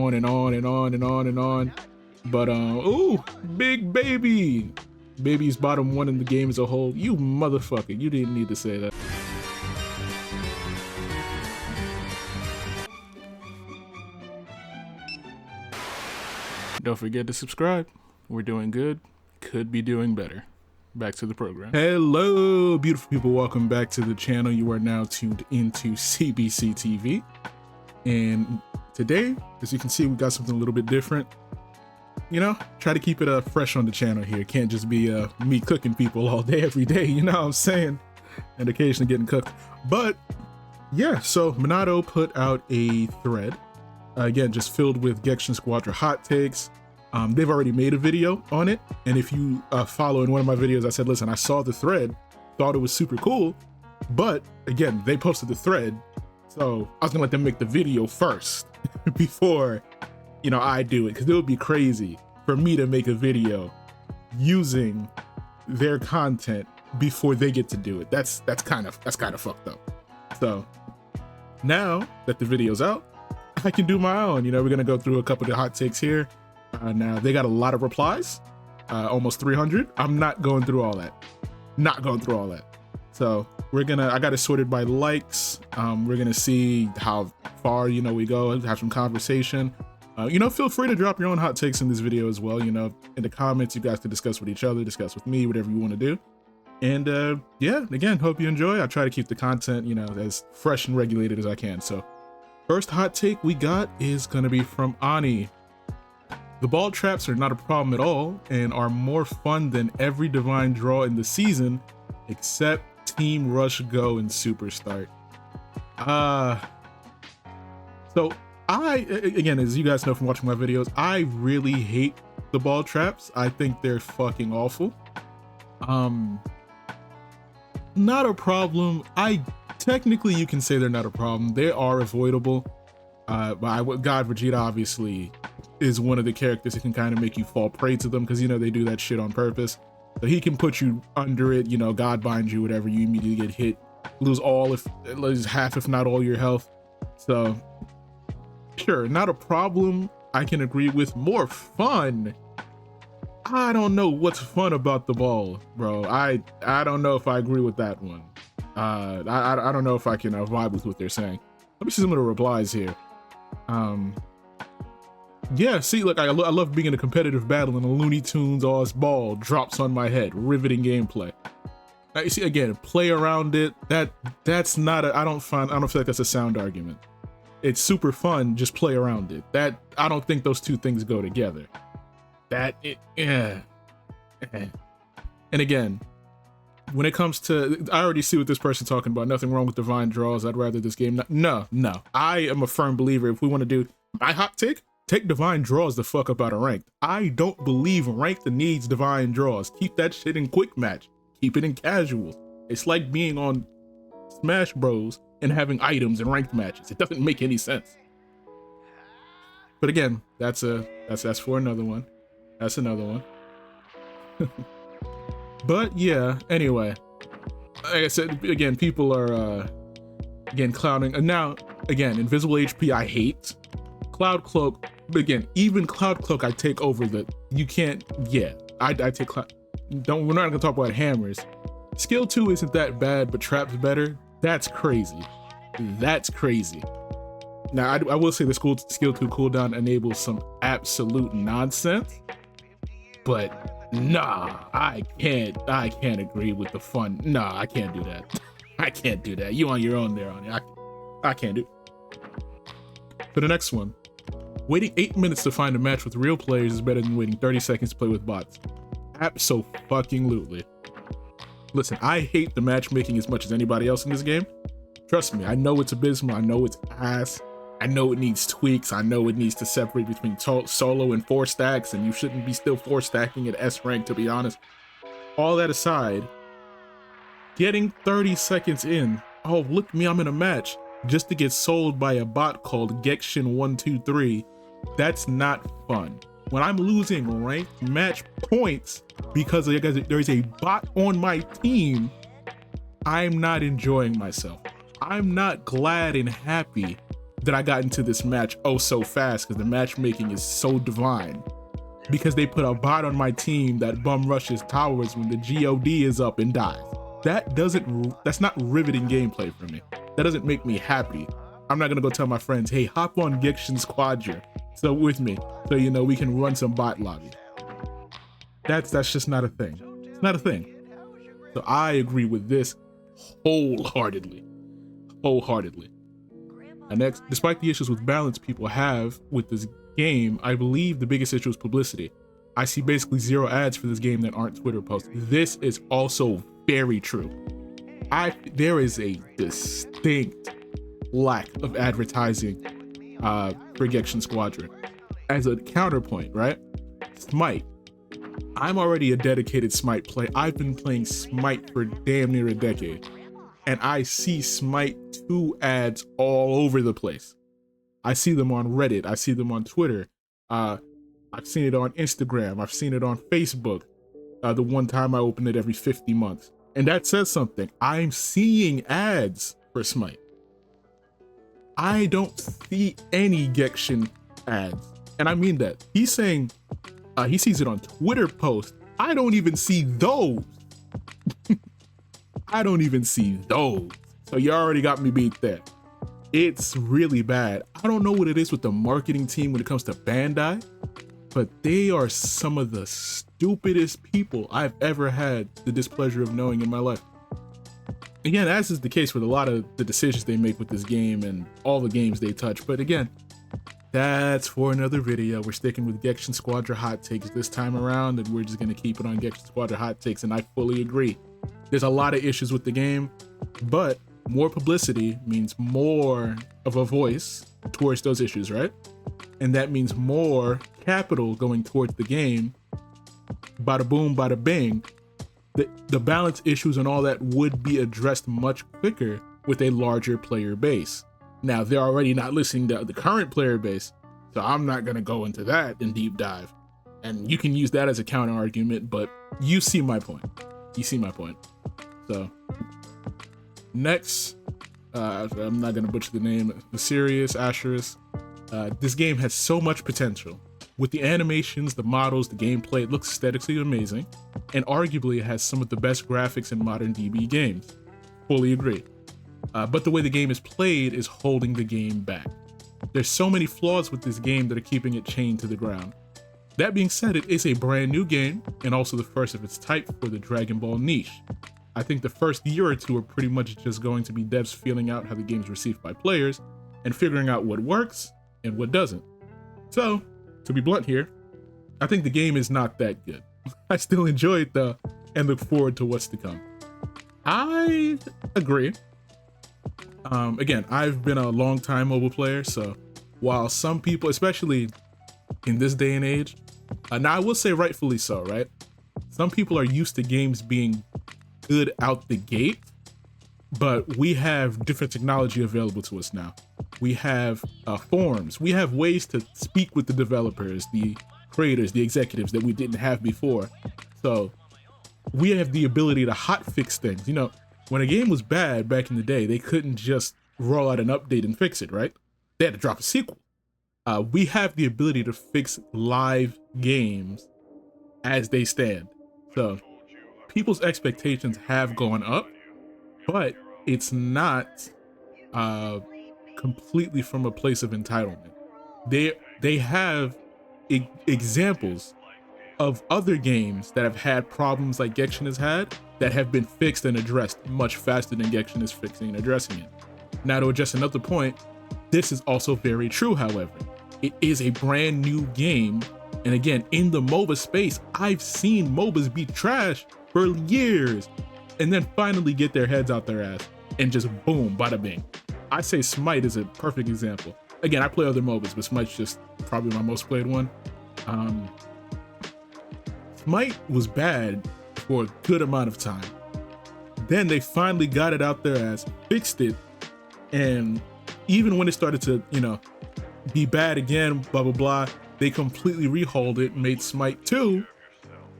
on and on and on and on and on. But ooh, big baby. Baby's bottom one in the game as a whole. You motherfucker, you didn't need to say that. Don't forget to subscribe. We're doing good. Could be doing better. Back to the program. Hello, beautiful people. Welcome back to the channel. You are now tuned into CBC TV. And today, as you can see, we got something a little bit different. You know, try to keep it fresh on the channel here. Can't just be me cooking people all day, every day. You know what I'm saying? And occasionally getting cooked. But yeah, so Minato put out a thread. Again, just filled with Gekishin Squadra hot takes. They've already made a video on it. And if you follow in one of my videos, I said, listen, I saw the thread, thought it was super cool. But again, they posted the thread. So I was gonna let them make the video first before, you know, I do it. Cause it would be crazy for me to make a video using their content before they get to do it. That's kind of fucked up. So now that the video's out, I can do my own. You know, we're gonna go through a couple of the hot takes here. Now they got a lot of replies, almost 300. I'm not going through all that. Not going through all that. So I got it sorted by likes. We're gonna see how far, you know, we go, have some conversation. You know, feel free to drop your own hot takes in this video as well. You know, in the comments, you guys can discuss with each other, discuss with me, whatever you want to do. And yeah, again, hope you enjoy. I try to keep the content, you know, as fresh and regulated as I can. So first hot take we got is gonna be from Ani. The ball traps are not a problem at all and are more fun than every divine draw in the season, except Team Rush Go and Super Start. So again, as you guys know from watching my videos, I really hate the ball traps. I think they're fucking awful. Not a problem. Technically you can say they're not a problem. They are avoidable. But God Vegeta obviously is one of the characters that can kind of make you fall prey to them, because you know they do that shit on purpose. So he can put you under it, you know, God bind you, whatever, you immediately get hit, lose half if not all your health. So sure, not a problem. I can agree with. More fun, I don't know what's fun about the ball, bro. I don't know if I agree with that one. I don't know if I can vibe with what they're saying. Let me see some of the replies here. Yeah, see, look, I love being in a competitive battle and a Looney Tunes Oz ball drops on my head. Riveting gameplay. Now, you see, again, play around it. That's not I don't feel like that's a sound argument. It's super fun, just play around it. I don't think those two things go together. And again, when it comes to, I already see what this person's talking about. Nothing wrong with divine draws. I'd rather this game no. I am a firm believer. If we want to do my hot take divine draws the fuck up out of ranked. I don't believe ranked needs divine draws. Keep that shit in quick match. Keep it in casuals. It's like being on Smash Bros and having items in ranked matches. It doesn't make any sense. But again, that's for another one. That's another one. But yeah, anyway, like I said, again, people are again clouding. And now again, invisible HP I hate. Cloud Cloak, but again, even Cloud Cloak I take over the, you can't, yeah, I take Cloud, we're not gonna talk about hammers. Skill 2 isn't that bad, but Trap's better. That's crazy. That's crazy. Now I will say the skill 2 cooldown enables some absolute nonsense, but nah, I can't agree with the fun. Nah, I can't do that. I can't do that. You on your own there, Ani. I can't do it. For the next one, waiting 8 minutes to find a match with real players is better than waiting 30 seconds to play with bots. Abso-fucking-lutely. Listen, I hate the matchmaking as much as anybody else in this game. Trust me, I know it's abysmal, I know it's ass, I know it needs tweaks, I know it needs to separate between solo and 4 stacks, and you shouldn't be still 4 stacking at S rank, to be honest. All that aside, getting 30 seconds in, oh look me, I'm in a match, just to get sold by a bot called Gekishin123, that's not fun. When I'm losing ranked match points because there's a bot on my team, I'm not enjoying myself. I'm not glad and happy that I got into this match oh so fast because the matchmaking is so divine. Because they put a bot on my team that bum rushes towers when the God is up and dies. That's not riveting gameplay for me. That doesn't make me happy. I'm not gonna go tell my friends, hey, hop on Gekishin Squadra so with me, so you know we can run some bot lobby. That's just not a thing. It's not a thing. So I agree with this wholeheartedly. And next, despite the issues with balance people have with this game, I believe the biggest issue is publicity. I see basically 0 ads for this game that aren't Twitter posts. This is also very true. There is a distinct lack of advertising for Gekishin Squadra. As a counterpoint, right? Smite. I'm already a dedicated Smite player. I've been playing Smite for damn near a decade. And I see Smite 2 ads all over the place. I see them on Reddit. I see them on Twitter. I've seen it on Instagram. I've seen it on Facebook. The one time I open it every 50 months. And that says something. I'm seeing ads for Smite. I don't see any Gekishin ads. And I mean that. He's saying he sees it on Twitter posts. I don't even see those. I don't even see those. So you already got me beat there. It's really bad. I don't know what it is with the marketing team when it comes to Bandai, but they are some of the stupidest people I've ever had the displeasure of knowing in my life. Again, as is the case with a lot of the decisions they make with this game and all the games they touch. But again, that's for another video. We're sticking with Gekishin Squadra hot takes this time around, and we're just going to keep it on Gekishin Squadra hot takes. And I fully agree. There's a lot of issues with the game, but more publicity means more of a voice towards those issues, right? And that means more capital going towards the game. Bada boom, bada bing. The balance issues and all that would be addressed much quicker with a larger player base. Now, they're already not listening to the current player base, so I'm not going to go into that in deep dive. And you can use that as a counter argument, but you see my point. You see my point. So, next, I'm not going to butcher the name, Sirius Asherus. This game has so much potential. With the animations, the models, the gameplay, it looks aesthetically amazing, and arguably it has some of the best graphics in modern DB games. Fully agree. But the way the game is played is holding the game back. There's so many flaws with this game that are keeping it chained to the ground. That being said, it is a brand new game, and also the first of its type for the Dragon Ball niche. I think the first year or two are pretty much just going to be devs feeling out how the game's received by players, and figuring out what works and what doesn't. So, to be blunt here, I think the game is not that good. I still enjoy it though, and look forward to what's to come. I agree. Again, I've been a long time mobile player, so while some people, especially in this day and age, now I will say rightfully so, right? Some people are used to games being good out the gate, but we have different technology available to us now. We have forums, we have ways to speak with the developers, the creators, the executives that we didn't have before. So we have the ability to hotfix things. You know, when a game was bad back in the day, they couldn't just roll out an update and fix it, right? They had to drop a sequel. We have the ability to fix live games as they stand. So people's expectations have gone up, but it's not completely from a place of entitlement. They have examples of other games that have had problems like Gekishin has had that have been fixed and addressed much faster than Gekishin is fixing and addressing it. Now, to address another point, this is also very true, however. It is a brand new game, and again, in the MOBA space, I've seen MOBAs be trash for years and then finally get their heads out their ass and just boom, bada bing. I say Smite is a perfect example. Again, I play other MOBAs, but Smite's just probably my most played one. Smite was bad for a good amount of time. Then they finally got it out their ass, fixed it, and even when it started to, you know, be bad again, blah, blah, blah, they completely rehauled it, made Smite 2,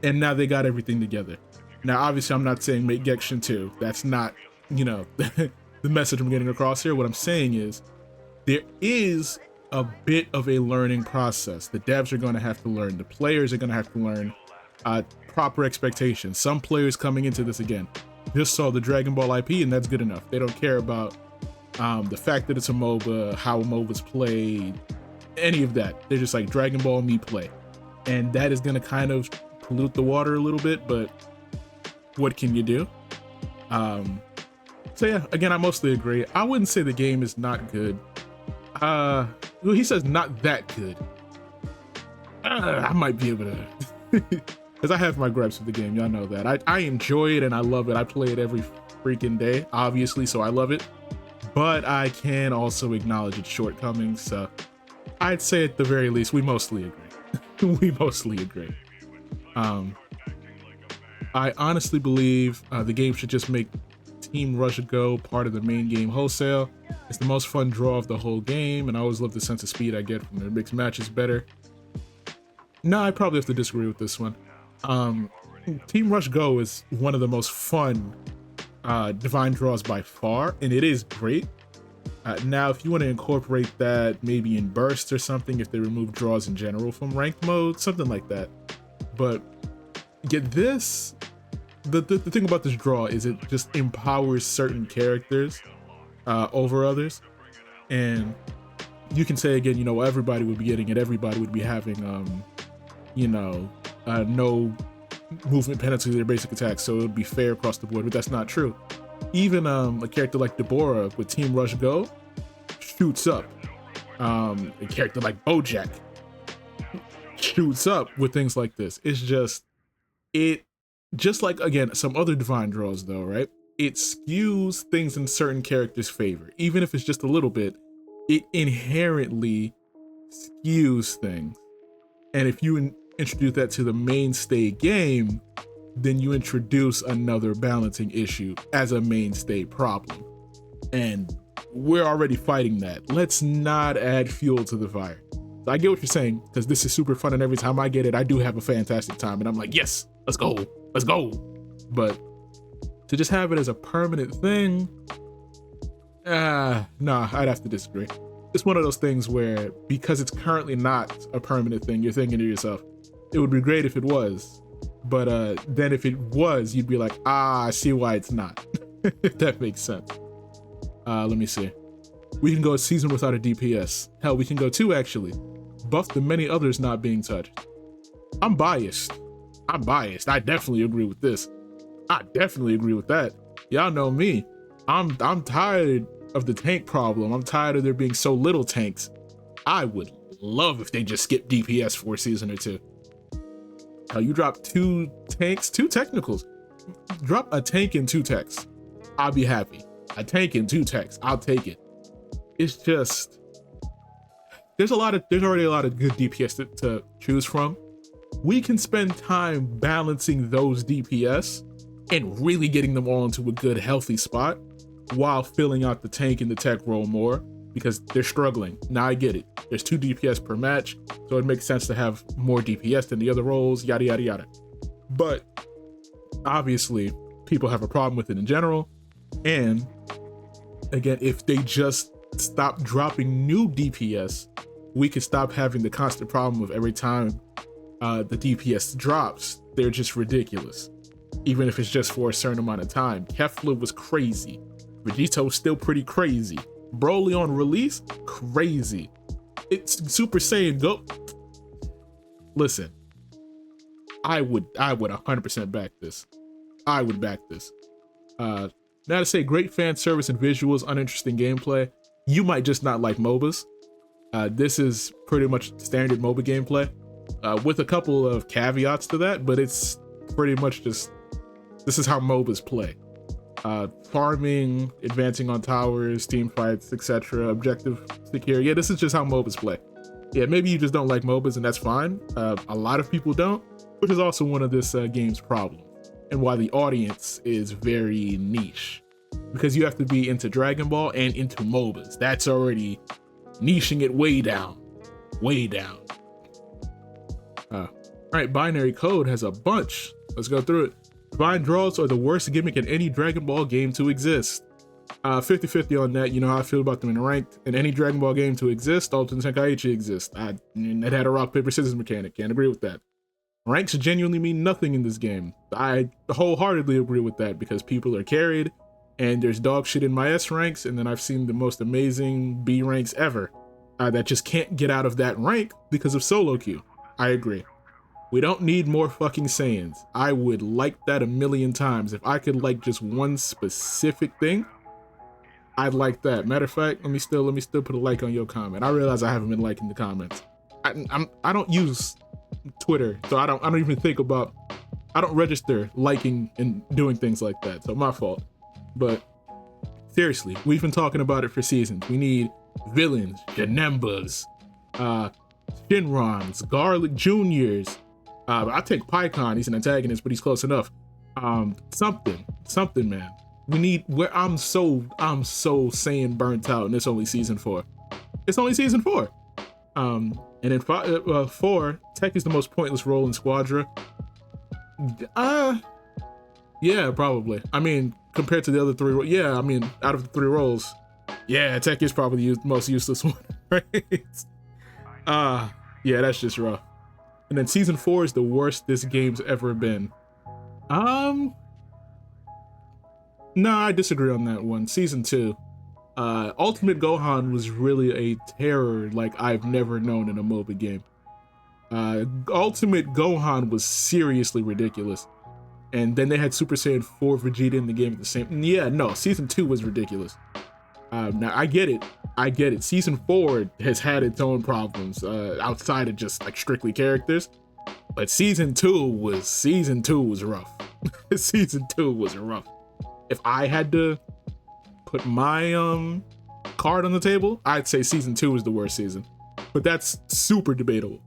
and now they got everything together. Now, obviously, I'm not saying make Gekishin 2. That's not, you know, the message I'm getting across here. What I'm saying is, there is a bit of a learning process. The devs are going to have to learn. The players are going to have to learn proper expectations. Some players coming into this, again, just saw the Dragon Ball IP, and that's good enough. They don't care about the fact that it's a MOBA, how MOBA's played, any of that. They're just like, Dragon Ball, me play. And that is going to kind of pollute the water a little bit, but what can you do? So yeah, again, I mostly agree. I wouldn't say the game is not good. Well, he says not that good. I might be able to, because I have my gripes with the game. Y'all know that. I enjoy it and I love it. I play it every freaking day, obviously, so I love it. But I can also acknowledge its shortcomings. So I'd say at the very least, we mostly agree. We mostly agree. I honestly believe the game should just make Team Rush Go part of the main game wholesale. It's the most fun draw of the whole game, and I always love the sense of speed I get from it. It makes matches better. No, I probably have to disagree with this one. Team Rush Go is one of the most fun divine draws by far, and it is great. Now, if you want to incorporate that maybe in bursts or something, if they remove draws in general from ranked mode, something like that. But get this, the thing about this draw is it just empowers certain characters over others. And you can say again, you know, everybody would be getting it, everybody would be having, you know, no movement penalty to their basic attacks, so it would be fair across the board, but that's not true. Even a character like Deborah with Team Rush Go shoots up. A character like Bojack shoots up with things like this. It's just like, again, some other divine draws though, right? It skews things in certain characters' favor. Even if it's just a little bit, it inherently skews things. And if you introduce that to the mainstay game, then you introduce another balancing issue as a mainstay problem. And we're already fighting that. Let's not add fuel to the fire. So I get what you're saying, because this is super fun, and every time I get it, I do have a fantastic time, and I'm like, yes, let's go, let's go. But to just have it as a permanent thing, nah, I'd have to disagree. It's one of those things where, because it's currently not a permanent thing, you're thinking to yourself, it would be great if it was. But then if it was, you'd be like, I see why it's not. If that makes sense. Let me see. We can go a season without a DPS. Hell, we can go 2 actually. Buff the many others not being touched. I'm biased. I definitely agree with this. I definitely agree with that. Y'all know me. I'm tired of the tank problem. I'm tired of there being so little tanks. I would love if they just skipped DPS for a season or 2. You drop 2 tanks, 2 technicals. Drop a tank and 2 techs. I'll be happy. A tank and 2 techs. I'll take it. It's just, there's already a lot of good DPS to choose from. We can spend time balancing those DPS and really getting them all into a good, healthy spot while filling out the tank and the tech role more, because they're struggling. Now I get it. There's 2 DPS per match, so it makes sense to have more DPS than the other roles, yada, yada, yada. But obviously, people have a problem with it in general. And again, if they just stop dropping new DPS, we could stop having the constant problem of every time the DPS drops, they're just ridiculous. Even if it's just for a certain amount of time. Kefla was crazy. Vegito's still pretty crazy. Broly on release, crazy. It's Super Saiyan Go. Listen, I would 100% back this. I would back this. Now to say great fan service and visuals, uninteresting gameplay. You might just not like MOBAs. This is pretty much standard MOBA gameplay, with a couple of caveats to that, but it's pretty much just, this is how MOBAs play. Farming, advancing on towers, team fights, etc., objective secure. Yeah, this is just how MOBAs play. Yeah, maybe you just don't like MOBAs, and that's fine. A lot of people don't, which is also one of this game's problems, and why the audience is very niche. Because you have to be into Dragon Ball and into MOBAs. That's already niching it way down. Way down. All right, Binary Code has a bunch. Let's go through it. Divine draws are the worst gimmick in any Dragon Ball game to exist. 50-50 on that. You know how I feel about them in ranked. In any Dragon Ball game to exist, Ultimate Tenkaichi exists. It had a rock, paper, scissors mechanic. Can't agree with that. Ranks genuinely mean nothing in this game. I wholeheartedly agree with that because people are carried and there's dog shit in my S ranks, and then I've seen the most amazing B ranks ever that just can't get out of that rank because of solo queue. I agree. We don't need more fucking Saiyans. I would like that a million times. If I could like just one specific thing, I'd like that. Matter of fact, let me still put a like on your comment. I realize I haven't been liking the comments. I don't use Twitter, so I don't even think about, I don't register liking and doing things like that, so my fault. But seriously, we've been talking about it for seasons. We need villains, Janembas, Shinrons, Garlic Juniors. I take Pycon, he's an antagonist, but he's close enough. Something, man. We need, where I'm so Saiyan burnt out, and it's only season 4. It's only season 4. And in 4, Tech is the most pointless role in Squadra. Yeah, probably. I mean, compared to the other 3, yeah, I mean, out of the 3 roles, yeah, Tech is probably the most useless one, right? Yeah, that's just rough. And then season 4 is the worst this game's ever been. No, I disagree on that one. Season 2. Ultimate Gohan was really a terror like I've never known in a MOBA game. Ultimate Gohan was seriously ridiculous. And then they had Super Saiyan 4 Vegeta in the game at the same. Yeah, no, season 2 was ridiculous. Now I get it. Season 4 has had its own problems outside of just like strictly characters. But season 2 was rough. Season 2 was rough. If I had to put my card on the table, I'd say season 2 is the worst season. But that's super debatable,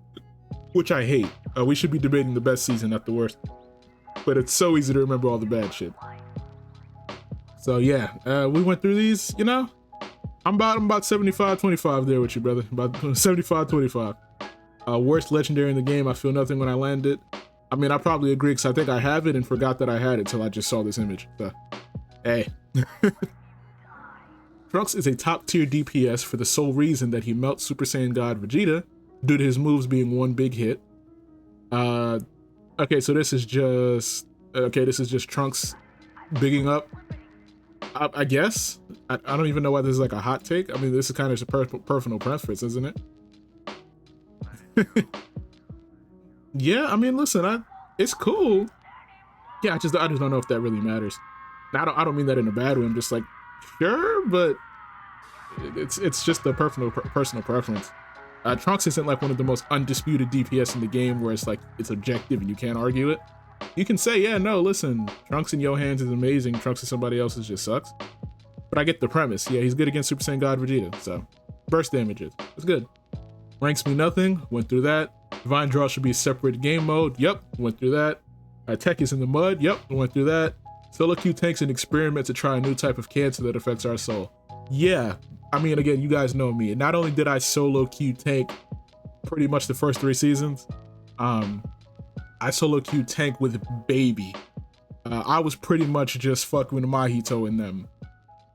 which I hate. We should be debating the best season, not the worst. But it's so easy to remember all the bad shit. So yeah, we went through these, you know? I'm about 75-25 there with you, brother. About 75-25. Worst legendary in the game, I feel nothing when I land it. I mean, I probably agree because I think I have it and forgot that I had it till I just saw this image. So, hey. Trunks is a top tier DPS for the sole reason that he melts Super Saiyan God Vegeta due to his moves being one big hit. Okay, so this is just Trunks bigging up. I guess. I don't even know why this is like a hot take. I mean, this is kind of just a personal preference, isn't it? Yeah, I mean, listen, it's cool. Yeah, I just don't know if that really matters. Now, I don't mean that in a bad way. I'm just like, sure, but it's just a personal preference. Trunks isn't like one of the most undisputed DPS in the game where it's like it's objective and you can't argue it. You can say, yeah, no, listen, Trunks in your hands is amazing. Trunks in somebody else's just sucks. But I get the premise. Yeah, he's good against Super Saiyan God Vegeta. So burst damages, it's good. Ranks me nothing. Went through that. Divine Draw should be a separate game mode. Yep, went through that. Tech is in the mud. Yep, went through that. Solo Q tanks an experiment to try a new type of cancer that affects our soul. Yeah, I mean, again, you guys know me. Not only did I solo Q tank pretty much the first 3 seasons, I solo Q tank with Baby. I was pretty much just fucking with Mahito in them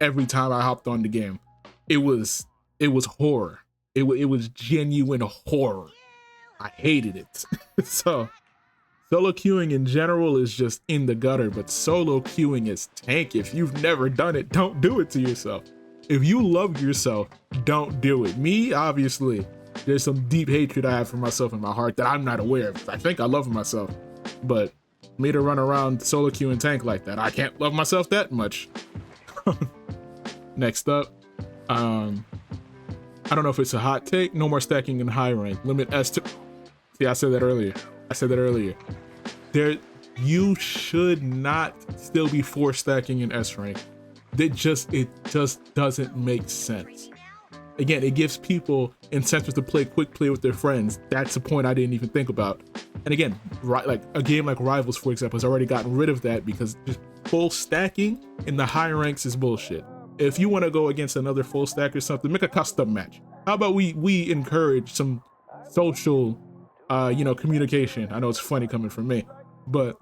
every time I hopped on the game. It was horror. It was genuine horror. I hated it. So solo queuing in general is just in the gutter, but solo queuing is tank. If you've never done it, don't do it to yourself. If you love yourself, don't do it. Me, obviously, there's some deep hatred I have for myself in my heart that I'm not aware of. I think I love myself, but me to run around solo queue and tank like that, I can't love myself that much. Next up, I don't know if it's a hot take. No more stacking in high rank. Limit S to. See, I said that earlier. You should not still be force stacking in S rank. It just doesn't make sense. Again, it gives people incentives to play quick play with their friends. That's a point I didn't even think about. And again, like a game like Rivals, for example, has already gotten rid of that because just full stacking in the high ranks is bullshit. If you want to go against another full stack or something, make a custom match. How about we encourage some social, communication? I know it's funny coming from me, but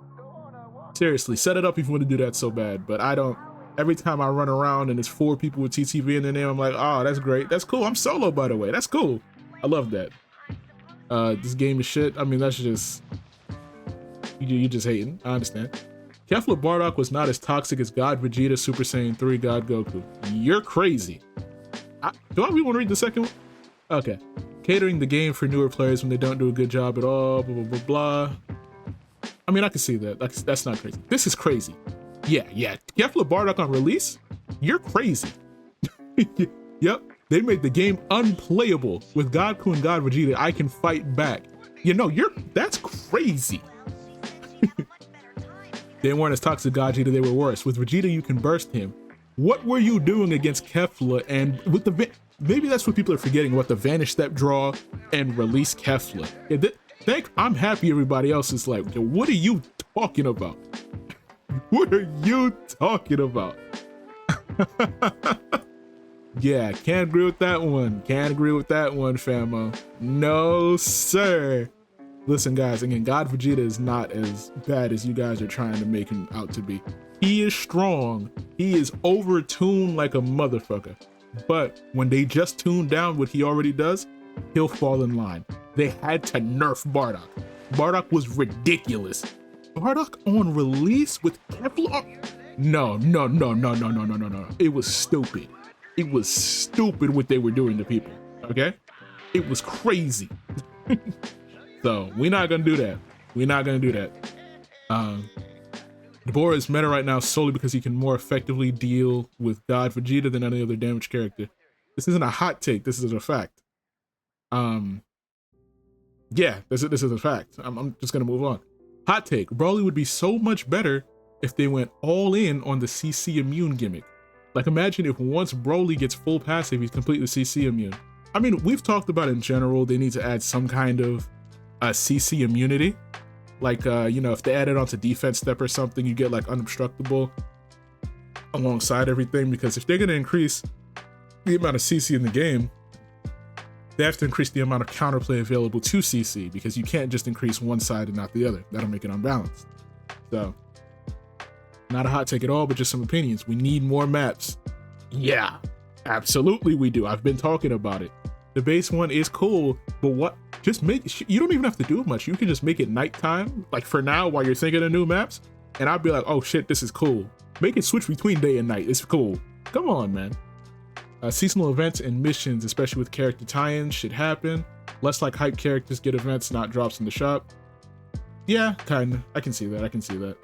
seriously, set it up if you want to do that so bad. But I don't. Every time I run around and there's 4 people with TTV in their name, I'm like, oh, that's great. That's cool. I'm solo, by the way. That's cool. I love that. This game is shit. I mean, that's just... You just hating. I understand. Kefla Bardock was not as toxic as God Vegeta, Super Saiyan 3, God Goku. You're crazy. Do I really want to read the second one? Okay. Catering the game for newer players when they don't do a good job at all, blah, blah, blah, blah. I mean, I can see that. That's not crazy. This is crazy. Yeah. Kefla Bardock on release? You're crazy. Yep. They made the game unplayable. With Goku and God Vegeta, I can fight back. You know, that's crazy. They weren't as toxic as Vegeta, they were worse. With Vegeta, you can burst him. What were you doing against Kefla? And with the maybe that's what people are forgetting about the Vanish Step draw and release Kefla. Yeah, I'm happy everybody else is like, what are you talking about? What are you talking about? Yeah, can't agree with that one. Can't agree with that one, famo. No, sir. Listen, guys, again, God Vegeta is not as bad as you guys are trying to make him out to be. He is strong. He is over-tuned like a motherfucker. But when they just tune down what he already does, he'll fall in line. They had to nerf Bardock. Bardock was ridiculous. Bardock on release with Kefla? No. It was stupid. It was stupid what they were doing to people, okay? It was crazy. So we're not gonna do that. We're not gonna do that. Deborah is meta right now solely because he can more effectively deal with God Vegeta than any other damage character. This isn't a hot take. This is a fact. Yeah, this is a fact. I'm just gonna move on. Hot take: Broly would be so much better if they went all in on the CC immune gimmick. Like, imagine if once Broly gets full passive, he's completely CC immune. I mean, we've talked about in general, they need to add some kind of CC immunity. Like, you know, if they add it onto defense step or something, you get like unobstructable alongside everything. Because if they're going to increase the amount of CC in the game, they have to increase the amount of counterplay available to CC, because you can't just increase one side and not the other. That'll make it unbalanced. So, not a hot take at all, but just some opinions. We need more maps. Yeah, absolutely we do. I've been talking about it. The base one is cool, but what? Just make, you don't even have to do much. You can just make it nighttime, like for now, while you're thinking of new maps, and I'd be like, oh shit, this is cool. Make it switch between day and night. It's cool. Come on, man. Seasonal events and missions, especially with character tie-ins, should happen. Less like hype characters get events, not drops in the shop. Yeah, kinda. I can see that.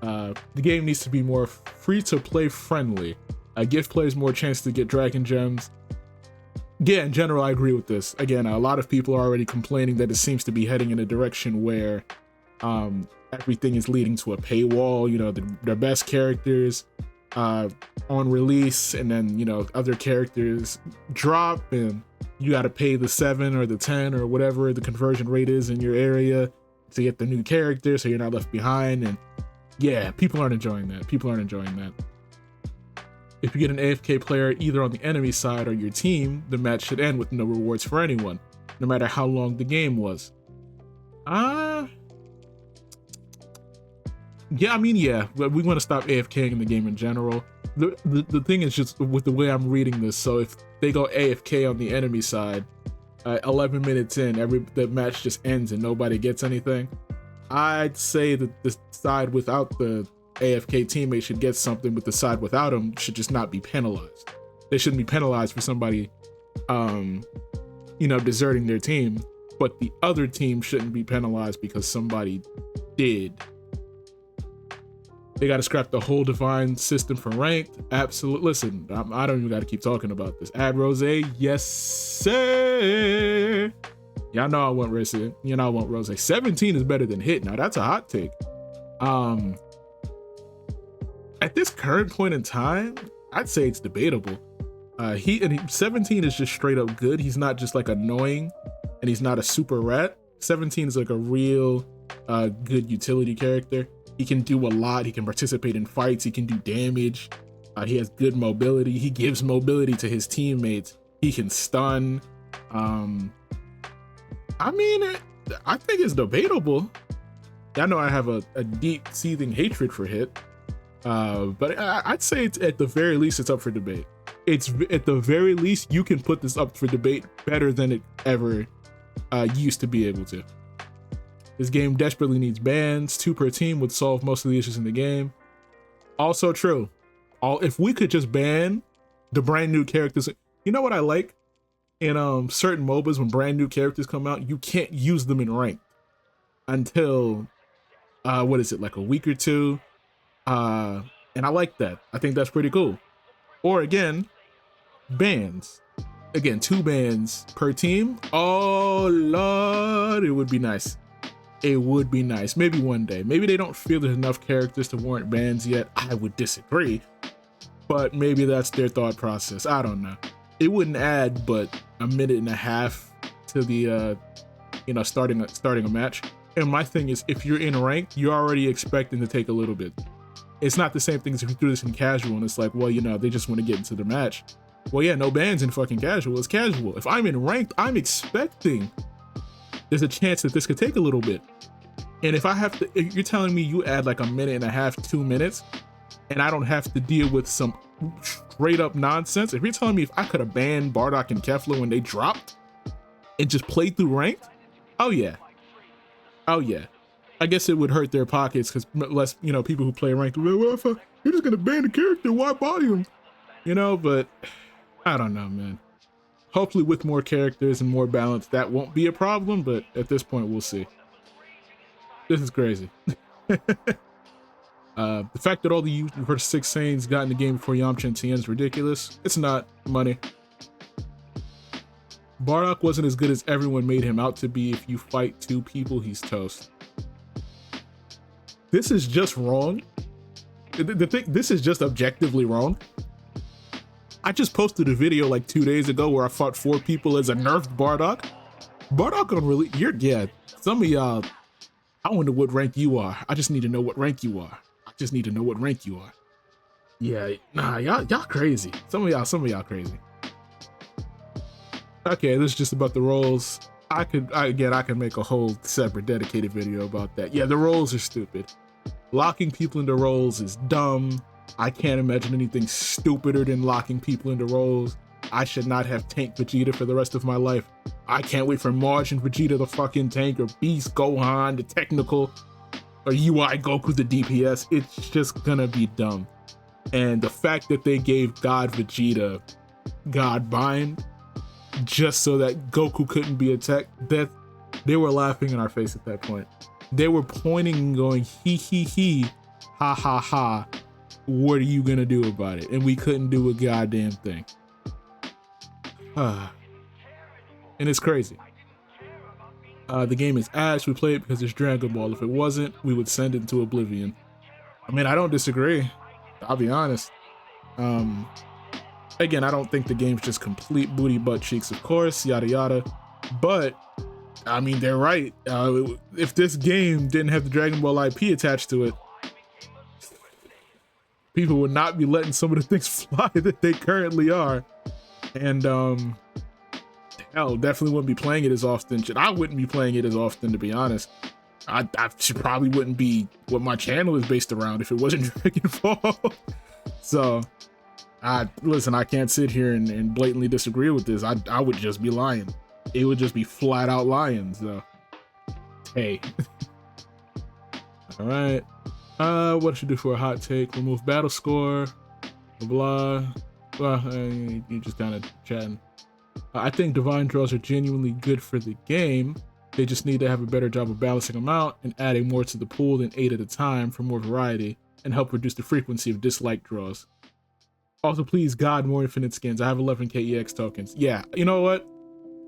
The game needs to be more free-to-play friendly. Give players more chance to get dragon gems. Yeah, in general, I agree with this. Again, a lot of people are already complaining that it seems to be heading in a direction where everything is leading to a paywall. You know, their best characters on release, and then, you know, other characters drop, and you got to pay the 7 or the 10 or whatever the conversion rate is in your area to get the new character, so you're not left behind. And yeah, people aren't enjoying that. If you get an AFK player either on the enemy side or your team, the match should end with no rewards for anyone, no matter how long the game was. Yeah, I mean, yeah, but we want to stop AFKing in the game in general. The thing is just with the way I'm reading this, so if they go AFK on the enemy side, 11 minutes in, the match just ends and nobody gets anything. I'd say that the side without the AFK teammate should get something, but the side without him should just not be penalized. They shouldn't be penalized for somebody, you know, deserting their team, but the other team shouldn't be penalized because somebody did. They got to scrap the whole divine system for ranked. Absolutely. Listen, I don't even got to keep talking about this. Add Rose, yes sir. Y'all know I want Rose. You know I want Rose. 17 is better than Hit. Now that's a hot take. At this current point in time, I'd say it's debatable. 17 is just straight up good. He's not just like annoying, and he's not a super rat. 17 is like a real good utility character. He can do a lot. He can participate in fights. He can do damage. He has good mobility. He gives mobility to his teammates. He can stun. I mean, I think it's debatable. I know I have a deep seething hatred for Hit. But I'd say it's at the very least it's up for debate. It's at the very least you can put this up for debate better than it ever used to be able to. This game desperately needs bans. 2 per team would solve most of the issues in the game. Also true. If we could just ban the brand new characters. You know what I like? In certain MOBAs, when brand new characters come out, you can't use them in ranked until what is it, like a week or two? And I like that. I think that's pretty cool. Or again, bans. Again, 2 bans per team. Oh Lord, it would be nice. It would be nice. Maybe one day. Maybe they don't feel there's enough characters to warrant bans yet. I would disagree, but maybe that's their thought process. I don't know. It wouldn't add but a minute and a half to the starting a match. And my thing is, if you're in ranked, you're already expecting to take a little bit. It's not the same thing as if you do this in casual and it's like, well, they just want to get into the match. Well, yeah, no bans in fucking casual. It's casual. If I'm in ranked, I'm expecting there's a chance that this could take a little bit. And if you're telling me you add like a minute and a half, 2 minutes, and I don't have to deal with some straight up nonsense. If you're telling me if I could have banned Bardock and Kefla when they dropped and just played through ranked, oh yeah. I guess it would hurt their pockets because less, people who play ranked, well, if you're just gonna ban the character, why body him? But I don't know, man. Hopefully with more characters and more balance, that won't be a problem, but at this point, we'll see. This is crazy. The fact that all the first 6 Saiyans got in the game before Yamcha and Tien is ridiculous. It's not money. Bardock wasn't as good as everyone made him out to be. If you fight 2 people, he's toast. This is just wrong. This is just objectively wrong. I just posted a video like 2 days ago where I fought 4 people as a nerfed Bardock. Bardock on really, some of y'all, I wonder what rank you are. I just need to know what rank you are. Yeah, nah, y'all crazy. Some of y'all crazy. Okay, this is just about the roles. I could make a whole separate dedicated video about that. Yeah, the roles are stupid. Locking people into roles is dumb. I can't imagine anything stupider than locking people into roles. I should not have Tank Vegeta for the rest of my life. I can't wait for Margin Vegeta the fucking tank, or Beast Gohan the technical, or UI Goku the DPS. It's just gonna be dumb. And the fact that they gave God Vegeta God Bind just so that Goku couldn't be attacked, that they were laughing in our face at that point. They were pointing and going, he, ha ha ha. What are you gonna do about it? And we couldn't do a goddamn thing. And it's crazy. The game is ass. We play it because it's Dragon Ball. If it wasn't, we would send it into oblivion. I mean, I don't disagree. I'll be honest. Again, I don't think the game's just complete booty butt cheeks, of course, yada yada. But I mean, they're right. If this game didn't have the Dragon Ball IP attached to it, people would not be letting some of the things fly that they currently are. And hell, definitely wouldn't be playing it as often. I wouldn't be playing it as often, to be honest. I probably wouldn't be what my channel is based around if it wasn't Dragon Ball. So listen, I can't sit here and blatantly disagree with this. I would just be lying. It would just be flat out lying. So hey. All right. What should I do for a hot take? Remove battle score, blah. Well, you just kind of chatting. I think divine draws are genuinely good for the game. They just need to have a better job of balancing them out and adding more to the pool than 8 at a time for more variety and help reduce the frequency of dislike draws. Also, please, God, more infinite skins. I have 11k EX tokens. Yeah, you know what?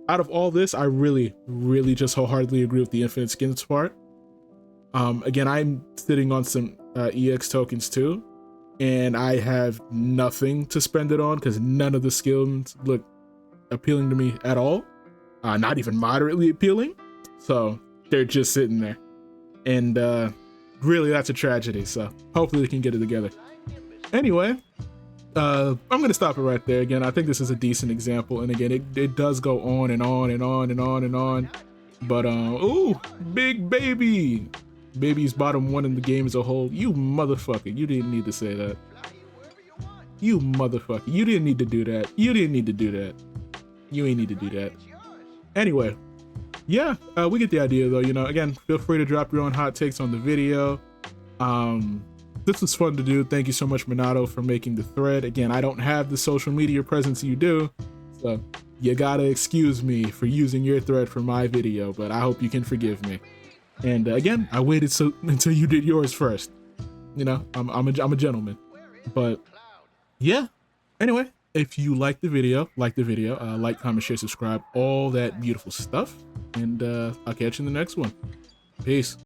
Out of all this, I really, really just wholeheartedly agree with the infinite skins part. Again, I'm sitting on some EX tokens too, and I have nothing to spend it on because none of the skins look appealing to me at all. Not even moderately appealing. So they're just sitting there. And really, that's a tragedy. So hopefully they can get it together. Anyway, I'm going to stop it right there. Again, I think this is a decent example. And again, it does go on and on and on and on and on. But, ooh, big baby. Baby's bottom 1 in the game as a whole. You motherfucker. You didn't need to say that. You motherfucker. You didn't need to do that. You didn't need to do that. You ain't need to do that. Anyway, yeah, we get the idea though. You know, again, feel free to drop your own hot takes on the video. This was fun to do. Thank you so much, Minato, for making the thread. Again, I don't have the social media presence you do, so you gotta excuse me for using your thread for my video, but I hope you can forgive me. And again, I waited until you did yours first. You know, I'm a gentleman. But yeah, anyway, if you like the video, like, comment, share, subscribe, all that beautiful stuff. And I'll catch you in the next one. Peace.